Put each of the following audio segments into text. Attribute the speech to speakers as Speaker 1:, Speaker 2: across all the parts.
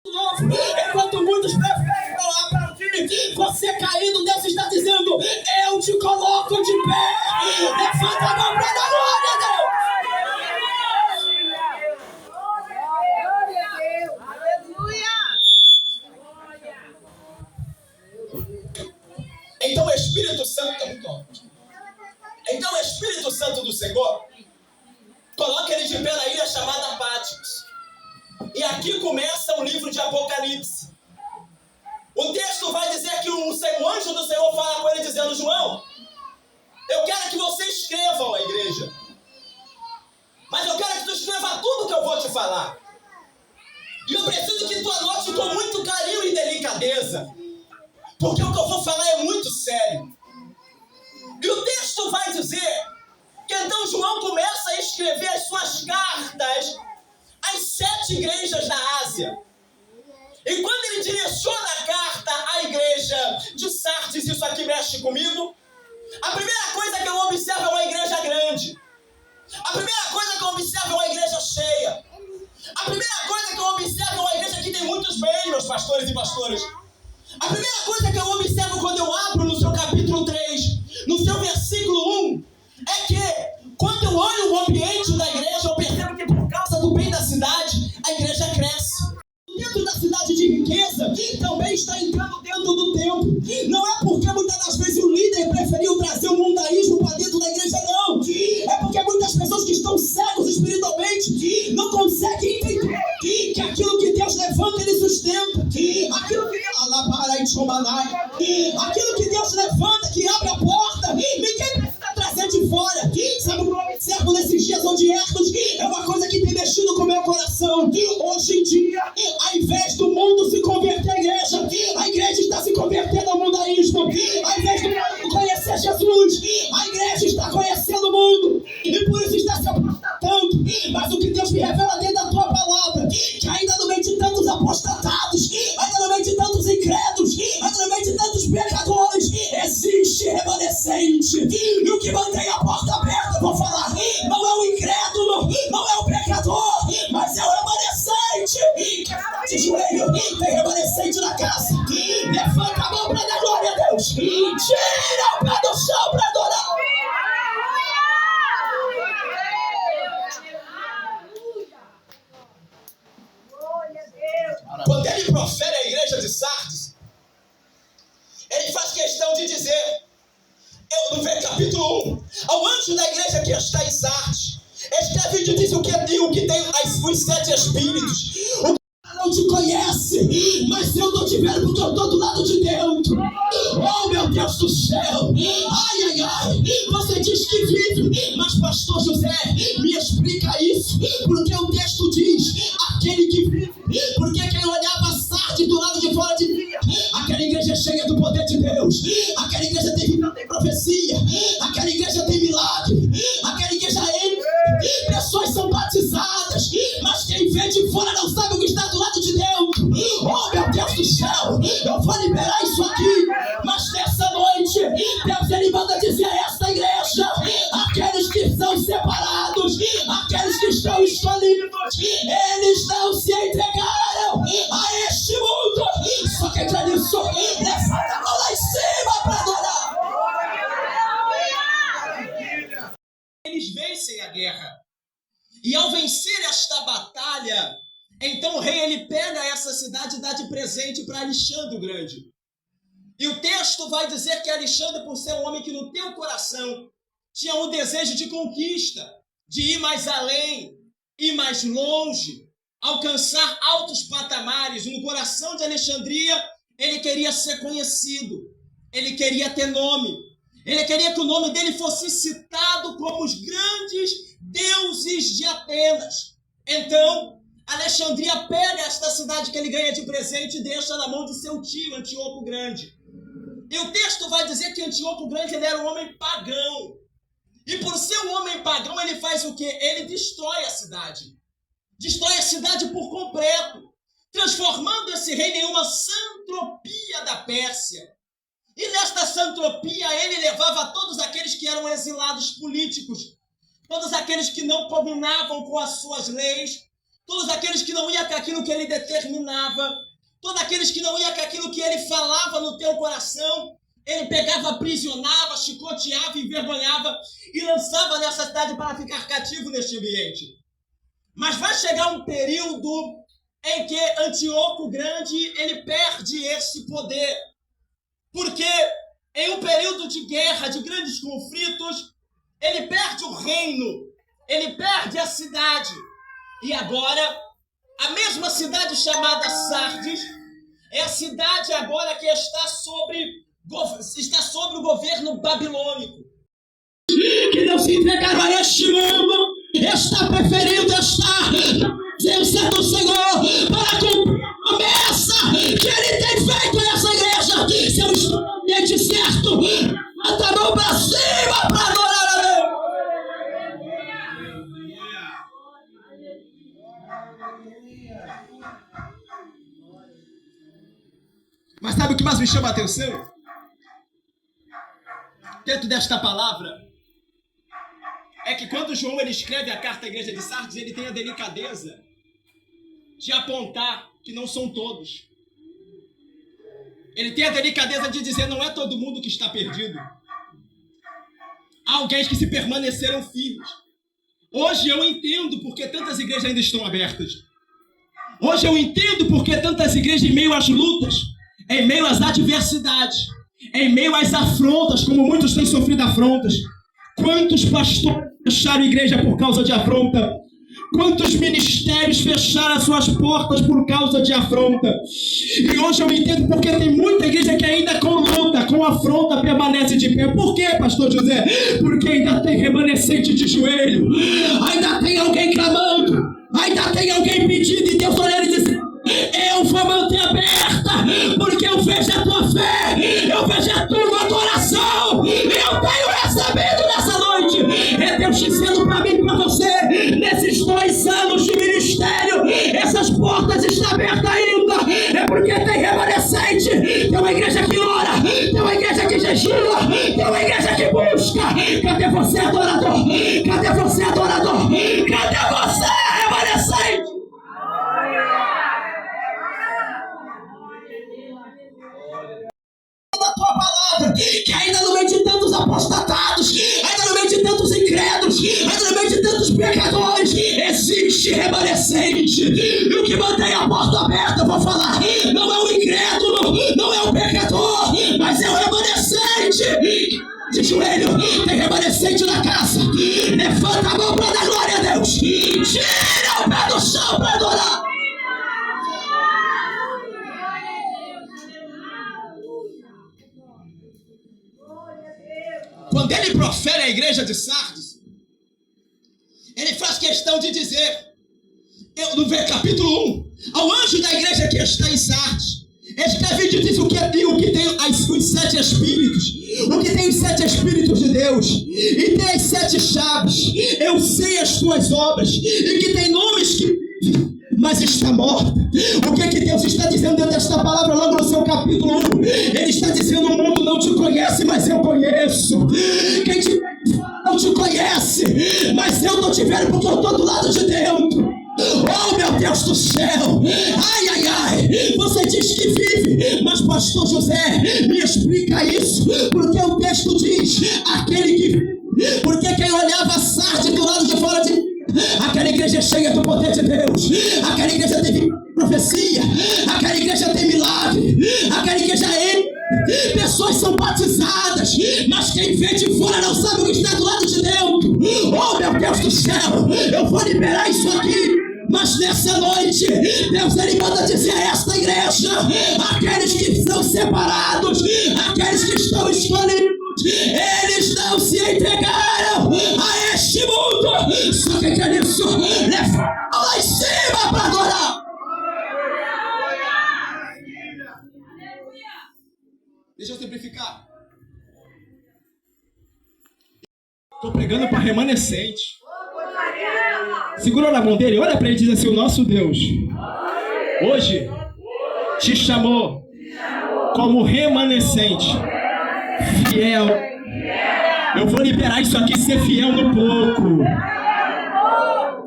Speaker 1: novo, enquanto muitos preferem aplaudir, você caído, Deus está dizendo: eu te coloco de pé. Levanta a mão para dar glória a Deus. Então o Espírito Santo do Senhor coloca ele de pé na ilha chamada Patmos. E aqui começa o livro de Apocalipse. O texto vai dizer que o anjo do Senhor fala com ele dizendo: João, eu quero que você escreva a igreja, mas eu quero que tu escreva tudo que eu vou te falar. E eu preciso que tu anote com muito carinho e delicadeza, porque o que eu vou falar é muito sério. E o texto vai dizer que então João começa a escrever as suas cartas às 7 igrejas da Ásia. E quando ele direciona a carta à igreja de Sardes, isso aqui mexe comigo, a primeira coisa que eu observo é uma igreja grande. A primeira coisa que eu observo é uma igreja cheia. A primeira coisa que eu observo é uma igreja que tem muitos membros, pastores e pastoras. A primeira coisa que eu observo quando eu abro no seu capítulo 3, no seu versículo 1, é que quando eu olho o ambiente da igreja, eu percebo que por causa do bem da cidade, a igreja cresce. Dentro da cidade de riqueza, também está entrando dentro do templo. Não é porque muitas das vezes o líder preferiu trazer o mundaísmo para dentro da igreja, não. É porque muitas pessoas que estão cegos espiritualmente não conseguem entender que aquilo que Deus levanta, Ele sustenta. Aquilo que Deus levanta, que abre a porta, ninguém precisa trazer de fora. Sabe o que eu observo nesses dias onde Hércules é uma coisa que tem mexido com o meu coração. Hoje em dia, ao invés do mundo se converter à igreja, a igreja está se convertendo ao mundaísmo. Ao invés do mundo conhecer Jesus, a igreja está conhecendo o mundo. E por isso está se apostatando. Mas o que Deus me revela dentro da tua palavra, que ainda no meio de tantos apostatados, ainda no meio de tantos incrédulos, ainda no meio de tantos pecadores, existe remanescente. E o que mantém a porta aberta, eu vou falar, não é o incrédulo, não é o pecador, mas é o remanescente. De joelho, tem remanescente na casa. Levanta a mão para dar glória a Deus. Tira o pé do chão para adorar. Quando ele profere a igreja de Sardes, ele faz questão de dizer, no capítulo 1, ao anjo da igreja que está em Sardes, escreve e diz o que tem os 7 espíritos. O não te conhece, mas eu estou te vendo porque eu estou do lado de dentro. Oh, meu Deus do céu! Ai, ai, ai! Você diz que vive, mas pastor José, me explica isso, porque o texto diz, aquele que vive, porque quem olhava Sardes do lado de fora dizia, aquela igreja é cheia do poder de Deus, aquela igreja tem vida, tem profecia, aquela igreja tem milagre, aquela igreja pessoas são batizadas, mas quem vê de fora não sabe o que está do lado de dentro. Oh, meu Deus do céu, eu vou liberar isso aqui, mas nessa noite Deus ele manda dizer a esta igreja, aqueles que são separados, aqueles que estão escolhidos, eles não se entregaram a este mundo. Só que crê nisso, levanta a mão lá em cima para adorar. Eles vencem a guerra. E ao vencer esta batalha, então o rei ele pega essa cidade e dá de presente para Alexandre o Grande. E o texto vai dizer que Alexandre, por ser um homem que no teu coração tinha um desejo de conquista, de ir mais além, ir mais longe, alcançar altos patamares, no coração de Alexandria, ele queria ser conhecido, ele queria ter nome, ele queria que o nome dele fosse citado como os grandes deuses de Atenas. Então, Alexandria pega esta cidade que ele ganha de presente e deixa na mão de seu tio, Antíoco Grande. E o texto vai dizer que Antíoco Grande ele era um homem pagão. E por ser um homem pagão, ele faz o quê? Ele destrói a cidade. Destrói a cidade por completo, transformando esse reino em uma santropia da Pérsia. E nesta santropia, ele levava todos aqueles que eram exilados políticos, todos aqueles que não combinavam com as suas leis, todos aqueles que não iam com aquilo que ele determinava, todos aqueles que não iam com aquilo que ele falava no teu coração, ele pegava, aprisionava, chicoteava, envergonhava e lançava nessa cidade para ficar cativo neste ambiente. Mas vai chegar um período em que Antíoco Grande ele perde esse poder. Porque em um período de guerra, de grandes conflitos, ele perde o reino, ele perde a cidade. E agora, a mesma cidade chamada Sardes é a cidade agora que está sobre o governo babilônico. Que não se entregaram a este mundo, está preferindo estar na presença do Senhor para cumprir a promessa que ele tem feito nessa igreja. Se eu estou no ambiente certo, levanta a mão para cima para adorar a Deus. Mas sabe o que mais me chama a atenção? Dentro desta palavra, é que quando João ele escreve a carta à igreja de Sardes, ele tem a delicadeza de apontar que não são todos. Ele tem a delicadeza de dizer, não é todo mundo que está perdido. Há alguém que se permaneceram firmes. Hoje eu entendo porque tantas igrejas ainda estão abertas. Hoje eu entendo porque tantas igrejas em meio às lutas, em meio às adversidades, em meio às afrontas, como muitos têm sofrido afrontas. Quantos pastores fecharam a igreja por causa de afronta? Quantos ministérios fecharam as suas portas por causa de afronta? E hoje eu entendo porque tem muita igreja que ainda com luta, com afronta, permanece de pé. Por quê, pastor José? Porque ainda tem remanescente de joelho, ainda tem alguém clamando, ainda tem alguém pedindo, e Deus olhando e dizendo, eu vou manter aberta, porque eu vejo a tua fé, eu vejo a tua adoração, eu tenho recebido nessa noite. É Deus dizendo para mim e para você, nesses 2 anos de ministério, essas portas estão abertas ainda, é porque tem remanescente, tem uma igreja que ora, tem uma igreja que jejua, tem uma igreja que busca. Cadê você, adorador? Cadê você, adorador? Cadê você, remanescente? Da tua palavra, que ainda no meio de tantos apostatados, ainda no meio de tantos incrédulos, ainda no meio de tantos pecadores, existe remanescente. E o que mantém a porta aberta, eu vou falar, não é o incrédulo, não é o pecador, mas é o remanescente. De joelho, tem remanescente na casa. Levanta a mão para dar glória a Deus. Tira o pé do chão para adorar. Quando ele profere a igreja de Sardes, ele faz questão de dizer, no capítulo 1, ao anjo da igreja que está em Sardes, escreve e diz o que tem os 7 espíritos, o que tem os 7 espíritos de Deus, e tem as 7 chaves. Eu sei as tuas obras, e que tem nomes que mas está morta. O que é que Deus está dizendo dentro desta palavra logo no seu capítulo 1? Ele está dizendo, o mundo não te conhece, mas eu conheço. Quem te não te conhece, mas eu não te vejo porque eu estou do lado de dentro. Oh, meu Deus do céu! Ai, ai, ai! Você diz que vive, mas pastor José, me explica isso, porque o texto diz, aquele que vive. Porque quem olhava Sardes do lado de fora de aquela igreja é cheia do poder de Deus, aquela igreja tem profecia, aquela igreja tem milagre, aquela igreja pessoas são batizadas, mas quem vê de fora não sabe o que está do lado de dentro. Oh, meu Deus do céu, eu vou liberar isso aqui. Mas nessa noite, Deus ele manda dizer a esta igreja, aqueles que são separados, aqueles que estão escolhidos, eles não se entregaram a este mundo. Só que é isso, leva lá em cima para adorar. Deixa eu simplificar. Estou pregando para remanescente. Segura na mão dele, olha para ele e diz assim, o nosso Deus hoje te chamou como remanescente fiel. Eu vou liberar isso aqui, ser fiel no pouco.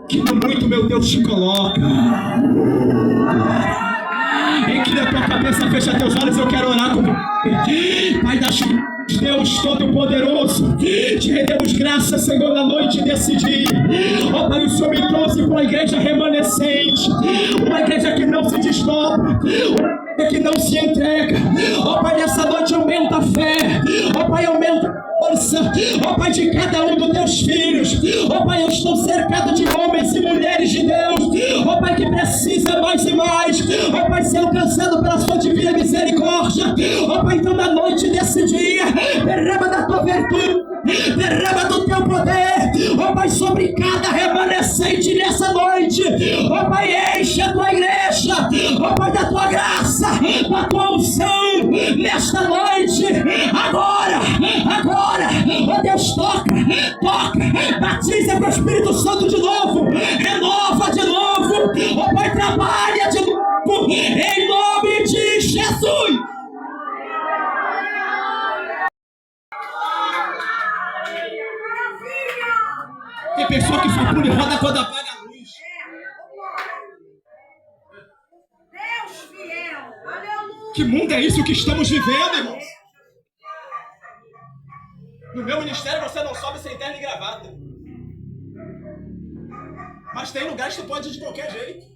Speaker 1: que no muito meu Deus te coloca. Inclina a tua cabeça, fecha teus olhos, eu quero orar comigo. Pai da Deus Todo-Poderoso, te rendemos graças, Senhor, na noite desse dia. Ó Pai, o Senhor me trouxe para uma igreja remanescente, uma igreja que não se desdobra, uma igreja que não se entrega. Ó Pai, nessa noite aumenta a fé. Ó Pai, aumenta a força. Ó Pai, de cada um dos teus filhos. Ó Pai, eu estou cercado de homens e mulheres de Deus. Ó Pai, que precisa mais e mais. Ó Pai, ser alcançado pela sua divina misericórdia. Ó Pai, então na noite desse dia, derrama da tua virtude, derrama do teu poder, ó Pai, sobre cada remanescente nessa noite. Ó Pai, enche a tua igreja, ó Pai, da tua graça, da tua unção nesta noite. Agora, ó Deus, toca, batiza com o Espírito Santo de novo, renova de novo, ó Pai, trabalha de novo, em nome de Jesus. Tem pessoa que só pula e roda quando apaga a luz.
Speaker 2: Deus fiel, aleluia.
Speaker 1: Que mundo é isso que estamos vivendo, irmãos? No meu ministério você não sobe sem terno e gravata. Mas tem lugares que tu pode ir de qualquer jeito.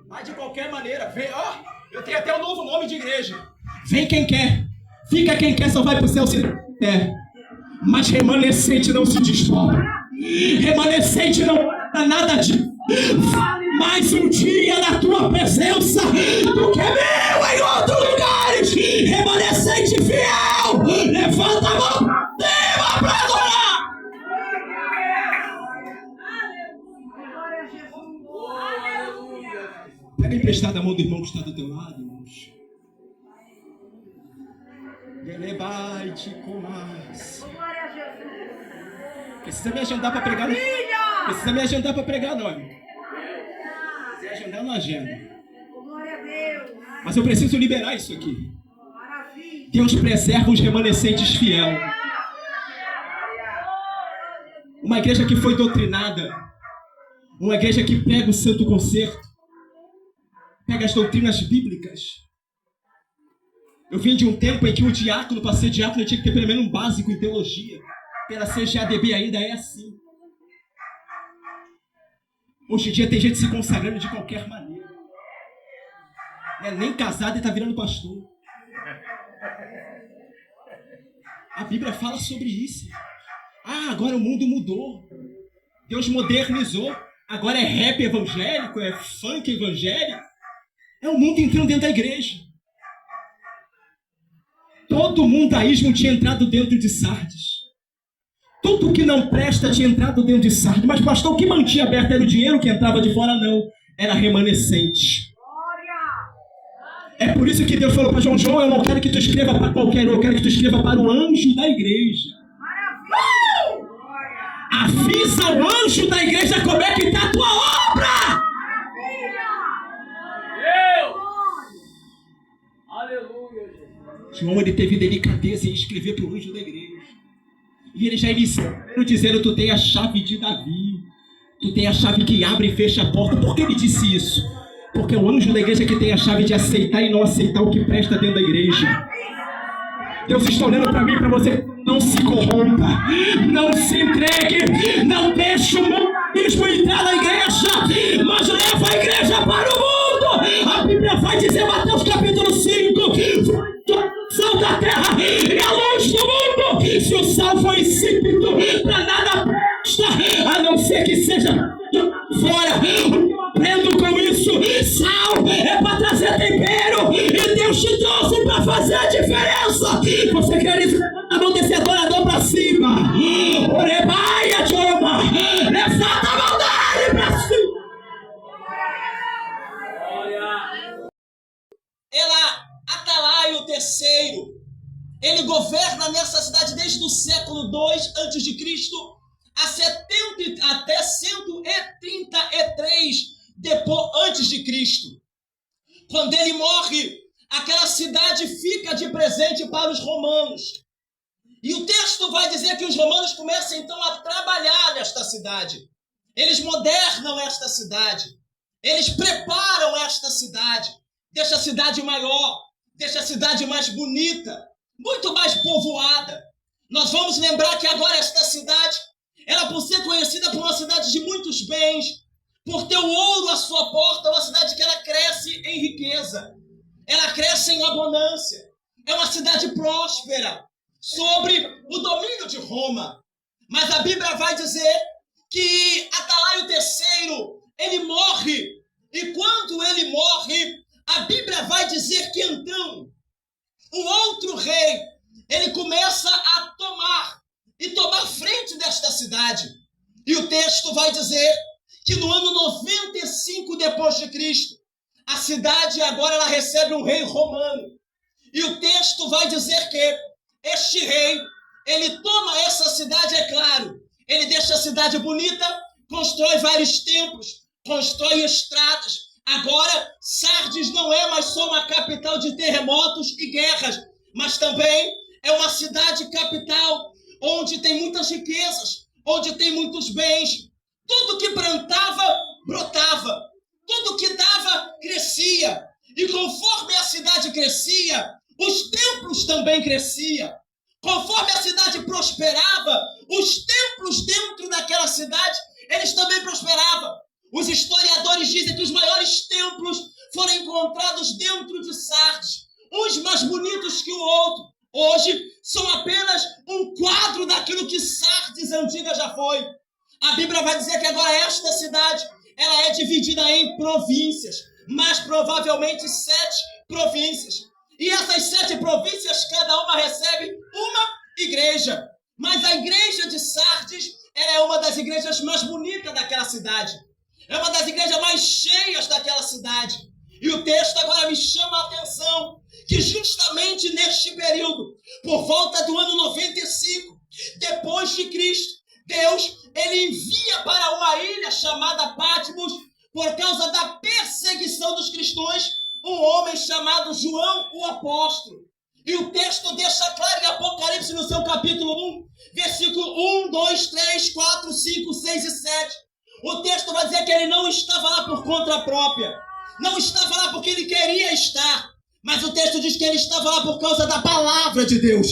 Speaker 1: Vai de qualquer maneira. Vem, ó, eu tenho até um novo nome de igreja. Vem quem quer. Fica quem quer, só vai pro céu se quer. Mas remanescente não se desdobra. Remanescente não dá nada de mais um dia na tua presença do que meu em outros lugares. Remanescente fiel, levanta a mão pra cima pra adorar. Pega emprestada a mão do irmão que está do teu lado, irmãos. Elevai-te com mais. Precisa me agendar para pregar. Precisa me agendar para pregar, não. Se agendar, não agenda. Mas eu preciso liberar isso aqui. Deus preserva os remanescentes fiel. Uma igreja que foi doutrinada. Uma igreja que pega o santo concerto. Pega as doutrinas bíblicas. Eu vim de um tempo em que o diácono, para ser diácono, tinha que ter pelo menos um básico em teologia. Pela CGADB ainda é assim. Hoje em dia tem gente se consagrando de qualquer maneira. Não é nem casado e está virando pastor. A Bíblia fala sobre isso. Ah, agora o mundo mudou. Deus modernizou. Agora é rap evangélico, é funk evangélico. É o mundo entrando dentro da igreja. Todo o mundaísmo tinha entrado dentro de Sardes. Tudo que não presta tinha entrado dentro de Sardes. Mas pastor, o que mantinha aberto era o dinheiro, que entrava de fora não. Era remanescente. É por isso que Deus falou para João: eu não quero que tu escreva para qualquer um, eu quero que tu escreva para o anjo da igreja. Avisa o anjo da igreja como é que está a tua obra.
Speaker 3: Aleluia.
Speaker 1: João, ele teve delicadeza em escrever para o anjo da igreja. E ele já iniciou dizendo: tu tem a chave de Davi. Tu tem a chave que abre e fecha a porta. Por que ele disse isso? Porque é o anjo da igreja que tem a chave de aceitar e não aceitar o que presta dentro da igreja. Deus está olhando para mim e para você. Não se corrompa. Não se entregue. Não deixe o mundo entrar na igreja. Mas leva a igreja para o mundo. A Bíblia vai dizer, Mateus capítulo 5. Sal da terra e a luz do mundo. Se o sal for insípido, para nada presta, a não ser que seja fora. Aprendo com isso. Sal é para trazer tempero e Deus te trouxe para fazer a diferença. Você quer isso? A mão desse adorador para cima. Orebaia, Joma. Levanta a mão dele para cima. Ela, Atalaio III, ele governa nessa cidade desde o século II a.C. até 133 antes de Cristo. Quando ele morre, aquela cidade fica de presente para os romanos. E o texto vai dizer que os romanos começam então a trabalhar nesta cidade. Eles modernam esta cidade. Eles preparam esta cidade. Deixa a cidade maior. Deixa a cidade mais bonita. Muito mais povoada. Nós vamos lembrar que agora esta cidade, ela por ser conhecida por uma cidade de muitos bens, por ter o ouro à sua porta, é uma cidade que ela cresce em riqueza. Ela cresce em abundância. É uma cidade próspera, sobre o domínio de Roma. Mas a Bíblia vai dizer que Atalaio III, ele morre. E quando ele morre, a Bíblia vai dizer que então, um outro rei, ele começa a tomar frente desta cidade. E o texto vai dizer que no ano 95 depois de Cristo, a cidade agora ela recebe um rei romano. E o texto vai dizer que este rei, ele toma essa cidade, é claro, ele deixa a cidade bonita, constrói vários templos, constrói estradas. Agora, Sardes não é mais só uma capital de terremotos e guerras, mas também é uma cidade capital, onde tem muitas riquezas, onde tem muitos bens. Tudo que plantava, brotava. Tudo que dava, crescia. E conforme a cidade crescia, os templos também cresciam. Conforme a cidade prosperava, os templos dentro daquela cidade, eles também prosperavam. Os historiadores dizem que os maiores templos foram encontrados dentro de Sardes, uns mais bonitos que o outro. Hoje são apenas um quadro daquilo que Sardes antiga já foi. A Bíblia vai dizer que agora esta cidade, ela é dividida em províncias, mais provavelmente 7 províncias. E essas 7 províncias, cada uma recebe uma igreja. Mas a igreja de Sardes, ela é uma das igrejas mais bonitas daquela cidade. É uma das igrejas mais cheias daquela cidade. E o texto agora me chama a atenção que justamente neste período, por volta do ano 95, depois de Cristo, Deus, ele envia para uma ilha chamada Patmos, por causa da perseguição dos cristãos, um homem chamado João o Apóstolo. E o texto deixa claro em Apocalipse, no seu capítulo 1, versículo 1, 2, 3, 4, 5, 6 e 7. O texto vai dizer que ele não estava lá por conta própria. Não estava lá porque ele queria estar. Mas o texto diz que ele estava lá por causa da palavra de Deus.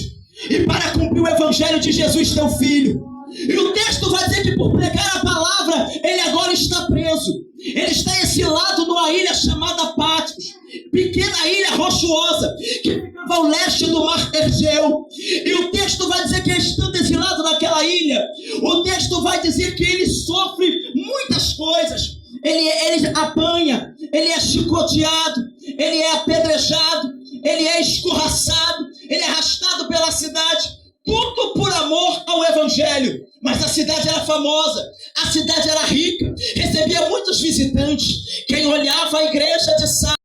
Speaker 1: E para cumprir o evangelho de Jesus, teu filho. E o texto vai dizer que por pregar a palavra, ele agora está preso. Ele está exilado numa ilha chamada Patmos, pequena ilha rochosa, que ficava ao leste do mar Egeu. E o texto vai dizer que estando exilado naquela ilha, o texto vai dizer que ele sofre muitas coisas. Ele apanha, ele é chicoteado, ele é apedrejado, ele é escorraçado, ele é arrastado pela cidade. Tudo por amor ao evangelho. Mas a cidade era famosa, a cidade era rica, recebia muitos visitantes. Quem olhava a igreja de Sardes,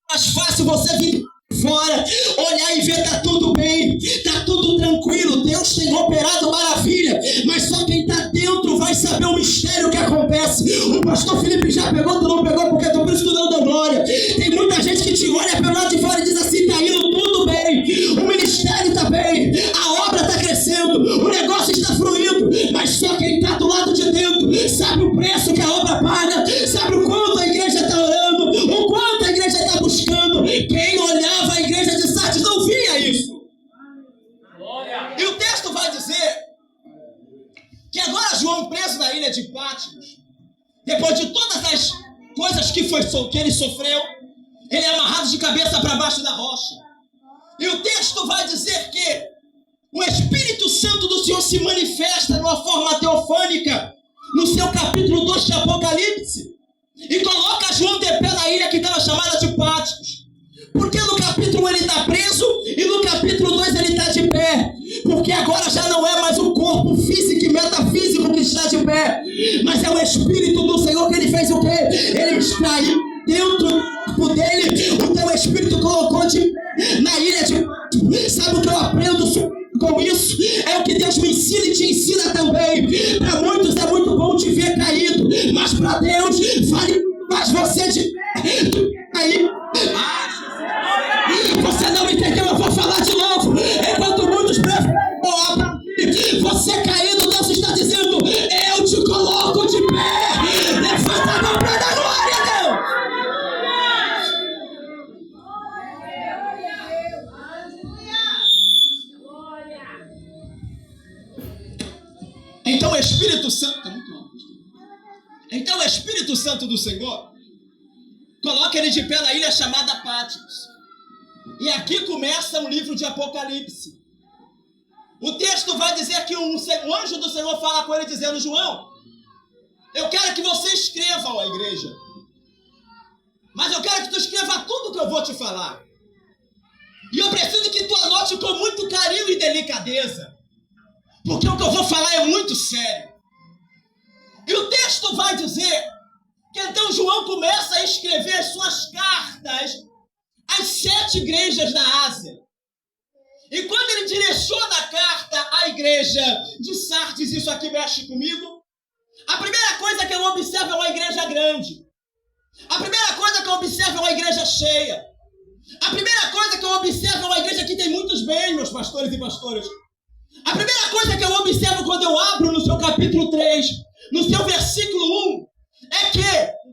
Speaker 1: mais fácil você vir fora, olhar e ver, tá tudo bem, tá tudo tranquilo, Deus tem operado maravilha, mas só quem tá dentro vai saber o mistério que acontece. O pastor Felipe já pegou, tu não pegou porque tu por isso tu não deu glória. Tem muita gente que te olha pelo lado de fora e diz assim, tá indo tudo bem, o ministério tá bem, a obra tá crescendo, o negócio está fluindo, mas só quem tá do lado de dentro sabe o preço que a obra paga, sabe o quanto a igreja está orando, o quanto a igreja está buscando. Quem olhava a igreja de Sardes não via isso. Glória. E o texto vai dizer que agora João, preso na ilha de Patmos, depois de todas as coisas que ele sofreu, ele é amarrado de cabeça para baixo da rocha. E o texto vai dizer que o Espírito Santo do Senhor se manifesta de uma forma teofânica no seu capítulo 2 de Apocalipse e coloca João de pé na ilha que estava chamada de Patmos. Porque no capítulo 1 ele está preso e no capítulo 2 ele está de pé. Porque agora já não é mais o corpo físico e metafísico que está de pé, mas é o Espírito do Senhor que ele fez o quê? Ele extraiu dentro do corpo dele, o teu Espírito colocou de pé na ilha de Patmos. Sabe o que eu aprendo com isso? É o que Deus me ensina e te ensina também. Para muitos é muito bom te ver caído, mas para Deus vale mais você de pé do que cair. Você não entendeu, eu vou falar de novo. Enquanto muitos preferem você caído, Deus está dizendo, eu te coloco de pé. Então o Espírito Santo... Tá muito alto. Então o Espírito Santo do Senhor coloca ele de pé na ilha chamada Patmos. E aqui começa o livro de Apocalipse. O texto vai dizer que o anjo do Senhor fala com ele dizendo: João, eu quero que você escreva à igreja. Mas eu quero que tu escreva tudo que eu vou te falar. E eu preciso que tu anote com muito carinho e delicadeza. Porque o que eu vou falar é muito sério. E o texto vai dizer que então João começa a escrever as suas cartas às 7 igrejas da Ásia. E quando ele direciona a carta à igreja de Sardes, isso aqui mexe comigo, a primeira coisa que eu observo é uma igreja grande. A primeira coisa que eu observo é uma igreja cheia. A primeira coisa que eu observo é uma igreja que tem muitos bens, meus pastores e pastoras. A primeira coisa que eu observo quando eu abro no seu capítulo 3, no seu versículo 1, é que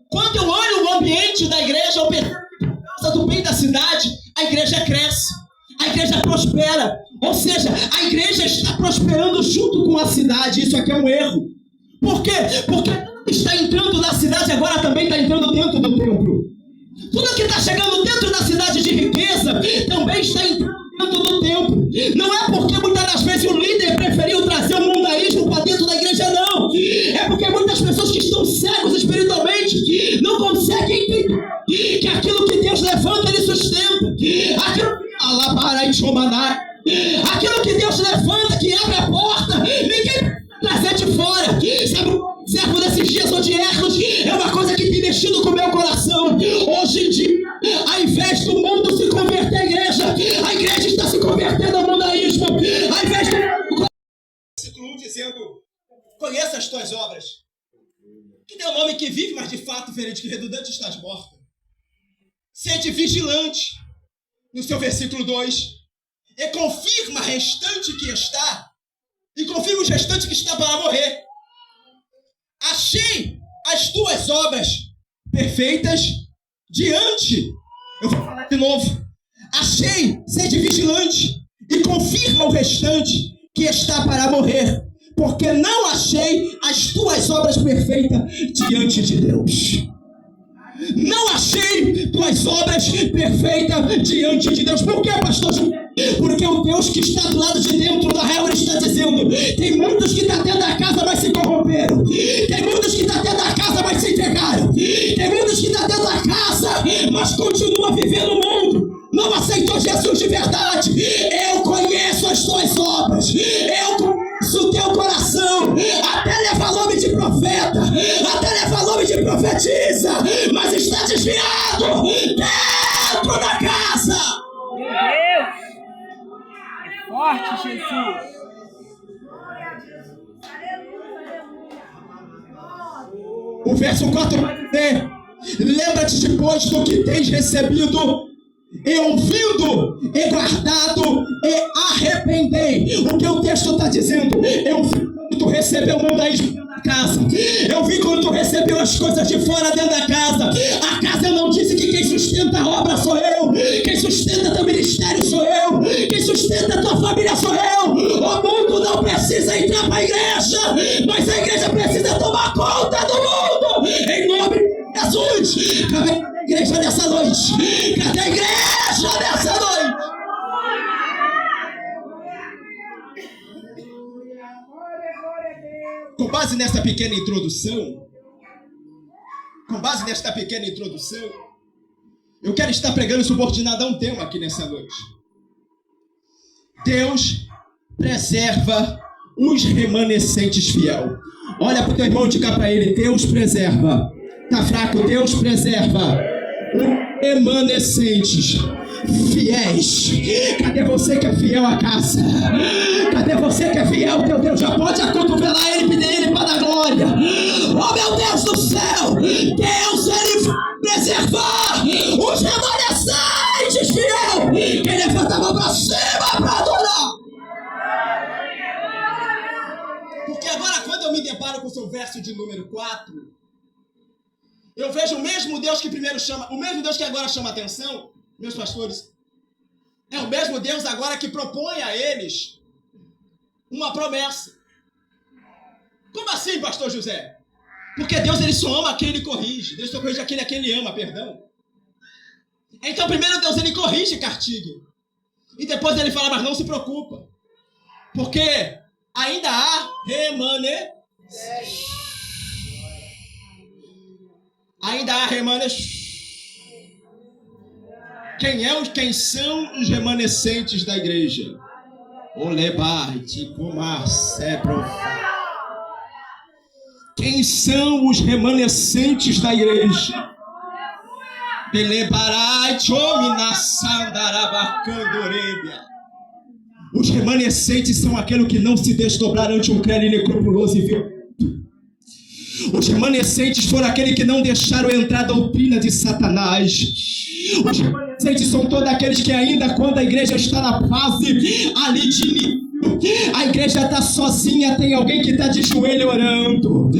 Speaker 1: quando eu olho o ambiente da igreja, eu percebo que por causa do bem da cidade, a igreja cresce, a igreja prospera. Ou seja, a igreja está prosperando junto com a cidade. Isso aqui é um erro. Por quê? Porque está entrando na cidade agora também está entrando dentro do templo. Tudo que está chegando dentro da cidade de riqueza também está entrando dentro do templo. Não é porque muitas das vezes o líder preferiu trazer o mundaísmo para dentro da igreja, não. É porque muitas pessoas que estão cegos espiritualmente não conseguem entender que aquilo que Deus levanta, Ele sustenta. Aquilo que Deus levanta, que abre a porta, ninguém trazer de fora. Sabe, o servo desses dias odiernos é uma coisa que tem mexido com o meu coração. Hoje em dia, ao invés do mundo se converter à igreja, a igreja está se convertendo ao mundaísmo. Ao invés do versículo 1 dizendo: conheça as tuas obras, que tem um nome que vive, mas de fato, verídico e redundante, estás morta. Sede vigilante, no seu versículo 2, e confirma a restante que está, e confirma os restantes que está para morrer. Achei as tuas obras perfeitas diante. Eu vou falar de novo. Achei, sede vigilante, e confirma o restante que está para morrer, porque não achei as tuas obras perfeitas diante de Deus. Não achei tuas obras perfeitas diante de Deus. Por quê, pastor? Porque o Deus que está do lado de dentro da regra está dizendo: tem muitos que estão dentro da casa, mas se corromperam. Tem muitos que estão dentro da casa, mas se entregaram. Tem muitos que estão dentro da casa, mas continuam vivendo o mundo. Não aceitou Jesus de verdade. Eu conheço as tuas obras. Eu conheço o teu coração. Até levar nome de profeta. Até levar nome de profetisa. Mas está desviado dentro da casa.
Speaker 2: Meu Deus! É forte, Jesus!
Speaker 1: O verso 4 vai dizer: lembra-te depois do que tens recebido, e ouvido, e guardado, e arrependei. O que o texto está dizendo? Eu vi quando tu recebeu o mundaísmo dentro da casa. Eu vi quando tu recebeu as coisas de fora dentro da casa. A casa, eu não disse que quem sustenta a obra sou eu. Quem sustenta teu ministério sou eu. Quem sustenta a tua família sou eu. O mundo não precisa entrar para a igreja, mas a igreja precisa tomar conta do mundo. Em nome de Jesus. Cadê a igreja nessa noite? Cadê a igreja nessa noite? Com base nesta pequena introdução, eu quero estar pregando subordinado a um tema aqui nessa noite. Deus preserva os remanescentes fiel. Olha para o teu irmão e diga para ele: Deus preserva. Tá fraco? Deus preserva os remanescentes fiéis. Cadê você que é fiel à casa? Cadê você que é fiel ao teu Deus? Já pode acotovelar ele e pedir ele para dar glória. Oh, meu Deus do céu! Deus, ele vai preservar os remanescentes fiel. Quem levanta a mão para cima para adorar. Porque agora, quando eu me deparo com o seu verso de número 4, eu vejo o mesmo Deus que primeiro chama, o mesmo Deus que agora chama atenção, meus pastores, é o mesmo Deus agora que propõe a eles uma promessa. Como assim, pastor José? Porque Deus ele só ama quem ele corrige. Deus só corrige aquele a quem ele ama, perdão. Então primeiro Deus ele corrige Cartigue. E depois ele fala, mas não se preocupa. Porque ainda há remanescentes. Ainda há remanescentes. Quem são os remanescentes da igreja? Quem são os remanescentes da igreja? Os remanescentes são aqueles que não se desdobraram ante um crânio necropuloso e violento. Os remanescentes foram aqueles que não deixaram entrar a doutrina de Satanás. Os remanescentes são todos aqueles que ainda quando a igreja está na fase ali de início, a igreja está sozinha, tem alguém que está de joelho orando.